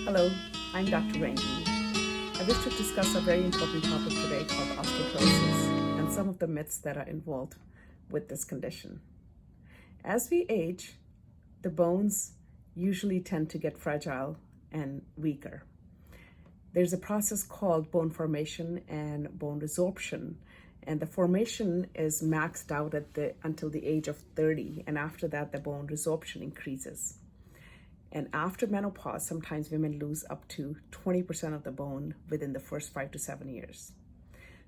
Hello, I'm Dr. Rangi. I wish to discuss a very important topic today called osteoporosis and some of the myths that are involved with this condition. As we age, the bones usually tend to get fragile and weaker. There's a process called bone formation and bone resorption, and the formation is maxed out until the age of 30, and after that, the bone resorption increases. And after menopause, sometimes women lose up to 20% of the bone within the first 5 to 7 years.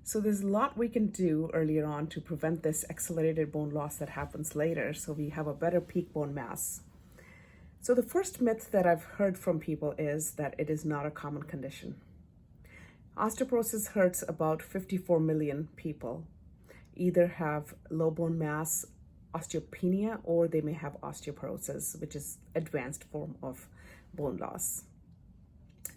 So there's a lot we can do earlier on to prevent this accelerated bone loss that happens later, so we have a better peak bone mass. So the first myth that I've heard from people is that it is not a common condition. Osteoporosis hurts about 54 million people, either have low bone mass, osteopenia, or they may have osteoporosis, which is advanced form of bone loss.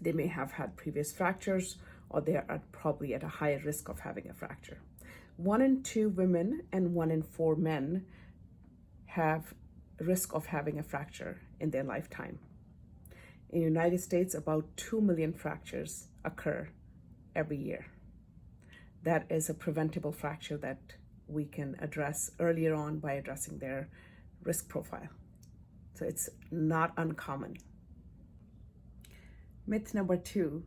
They may have had previous fractures, or they are probably at a higher risk of having a fracture. 1 in 2 women and 1 in 4 men have risk of having a fracture in their lifetime. In the United States, about 2 million fractures occur every year. That is a preventable fracture that we can address earlier on by addressing their risk profile. So it's not uncommon. Myth number 2,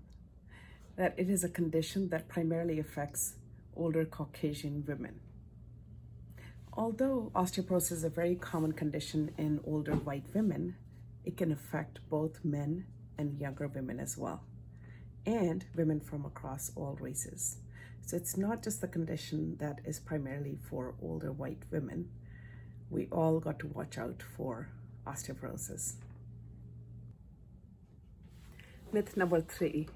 that it is a condition that primarily affects older Caucasian women. Although osteoporosis is a very common condition in older white women, it can affect both men and younger women as well, and women from across all races. So it's not just the condition that is primarily for older white women. We all got to watch out for osteoporosis. Myth number 3,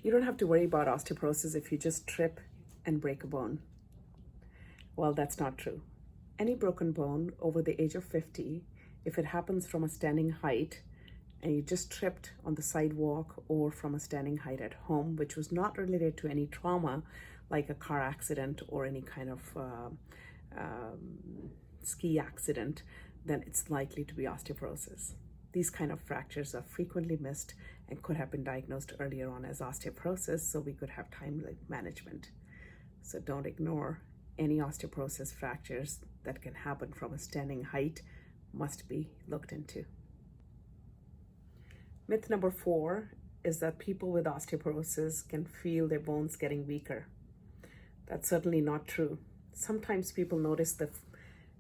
you don't have to worry about osteoporosis if you just trip and break a bone. Well, that's not true. Any broken bone over the age of 50, if it happens from a standing height, and you just tripped on the sidewalk or from a standing height at home, which was not related to any trauma like a car accident or any kind of ski accident, then it's likely to be osteoporosis. These kind of fractures are frequently missed and could have been diagnosed earlier on as osteoporosis, so we could have timely management. So don't ignore any osteoporosis fractures that can happen from a standing height, must be looked into. Myth number 4 is that people with osteoporosis can feel their bones getting weaker. That's certainly not true. Sometimes people notice that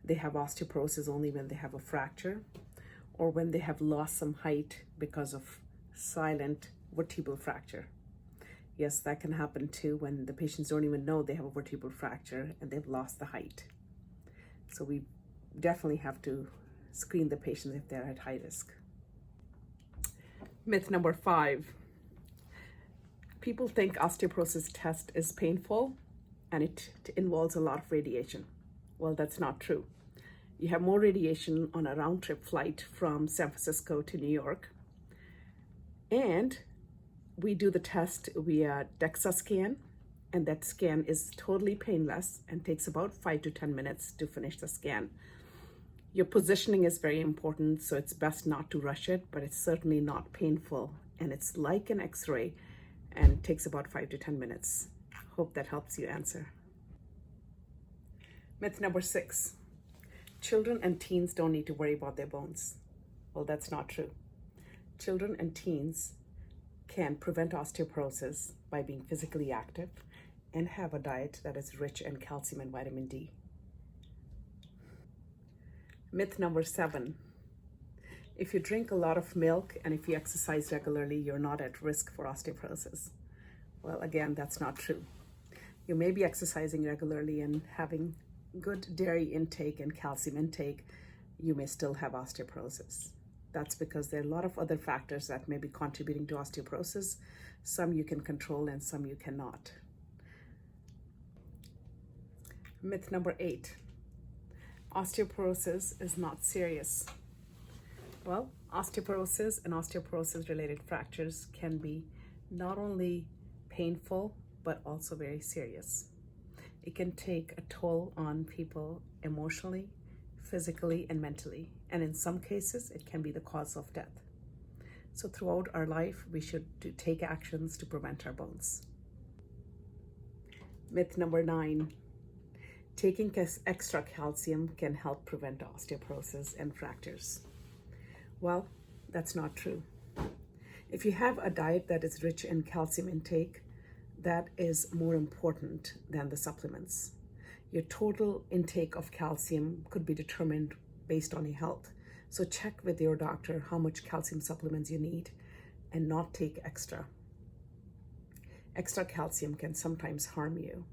they have osteoporosis only when they have a fracture or when they have lost some height because of silent vertebral fracture. Yes, that can happen too when the patients don't even know they have a vertebral fracture and they've lost the height. So we definitely have to screen the patients if they're at high risk. Myth number 5, people think osteoporosis test is painful and it involves a lot of radiation. Well, that's not true. You have more radiation on a round trip flight from San Francisco to New York. And we do the test via DEXA scan, and that scan is totally painless and takes about 5 to 10 minutes to finish the scan. Your positioning is very important, so it's best not to rush it, but it's certainly not painful, and it's like an x-ray and takes about 5 to 10 minutes. Hope that helps you answer. Myth number 6, children and teens don't need to worry about their bones. Well, that's not true. Children and teens can prevent osteoporosis by being physically active and have a diet that is rich in calcium and vitamin D. Myth number 7, if you drink a lot of milk and if you exercise regularly, you're not at risk for osteoporosis. Well, again, that's not true. You may be exercising regularly and having good dairy intake and calcium intake, you may still have osteoporosis. That's because there are a lot of other factors that may be contributing to osteoporosis. Some you can control and some you cannot. Myth number 8, osteoporosis is not serious. Well, osteoporosis and osteoporosis related fractures can be not only painful, but also very serious. It can take a toll on people emotionally, physically, and mentally. And in some cases, it can be the cause of death. So throughout our life, we should take actions to prevent our bones. Myth number 9, taking extra calcium can help prevent osteoporosis and fractures. Well, that's not true. If you have a diet that is rich in calcium intake, that is more important than the supplements. Your total intake of calcium could be determined based on your health. So check with your doctor how much calcium supplements you need and not take extra. Extra calcium can sometimes harm you.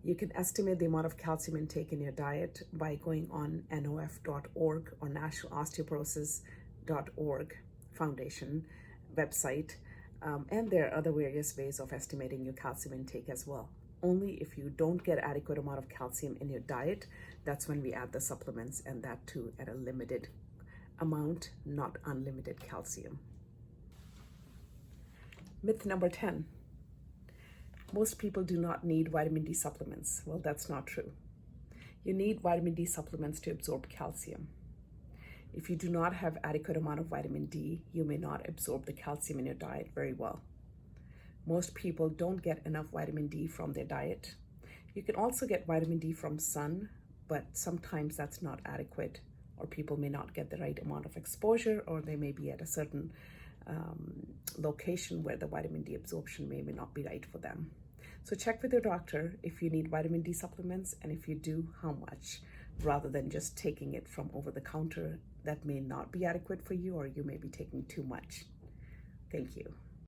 You can estimate the amount of calcium intake in your diet by going on NOF.org or National Osteoporosis.org Foundation website. And there are other various ways of estimating your calcium intake as well. Only if you don't get adequate amount of calcium in your diet, that's when we add the supplements, and that too at a limited amount, not unlimited calcium. Myth number 10. Most people do not need vitamin D supplements. Well, that's not true. You need vitamin D supplements to absorb calcium. If you do not have adequate amount of vitamin D, you may not absorb the calcium in your diet very well. Most people don't get enough vitamin D from their diet. You can also get vitamin D from sun, but sometimes that's not adequate, or people may not get the right amount of exposure, or they may be at a certain location where the vitamin D absorption may not be right for them. So check with your doctor if you need vitamin D supplements, and if you do, how much, rather than just taking it from over the counter. That may not be adequate for you, or you may be taking too much. Thank you.